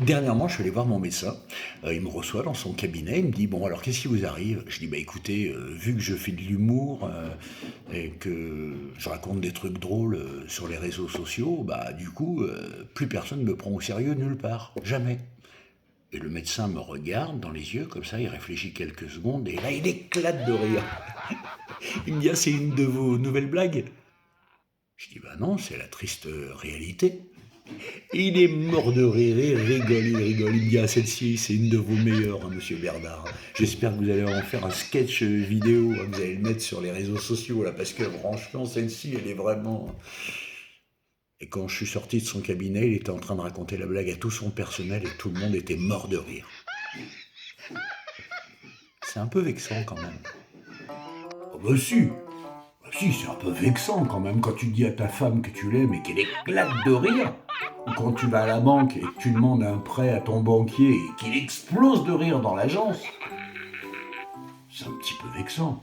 Dernièrement, je suis allé voir mon médecin. Il me reçoit dans son cabinet. Il me dit, bon, alors qu'est-ce qui vous arrive? Je dis, bah écoutez, vu que je fais de l'humour et que je raconte des trucs drôles sur les réseaux sociaux, bah du coup, plus personne ne me prend au sérieux nulle part. Jamais. Et le médecin me regarde dans les yeux, comme ça, il réfléchit quelques secondes, et là, il éclate de rire. Il me dit, ah, c'est une de vos nouvelles blagues? Je dis, bah non, c'est la triste réalité. Et il est mort de rire, il rigole, il rigole. Il me dit, ah, celle-ci, c'est une de vos meilleures, hein, monsieur Bernard. J'espère que vous allez en faire un sketch vidéo, hein, vous allez le mettre sur les réseaux sociaux, là, parce que franchement, celle-ci, elle est vraiment... Et quand je suis sorti de son cabinet, il était en train de raconter la blague à tout son personnel et tout le monde était mort de rire. C'est un peu vexant quand même. Oh bah si, bah si, c'est un peu vexant quand même quand tu dis à ta femme que tu l'aimes et qu'elle éclate de rire. Ou quand tu vas à la banque et que tu demandes un prêt à ton banquier et qu'il explose de rire dans l'agence. C'est un petit peu vexant.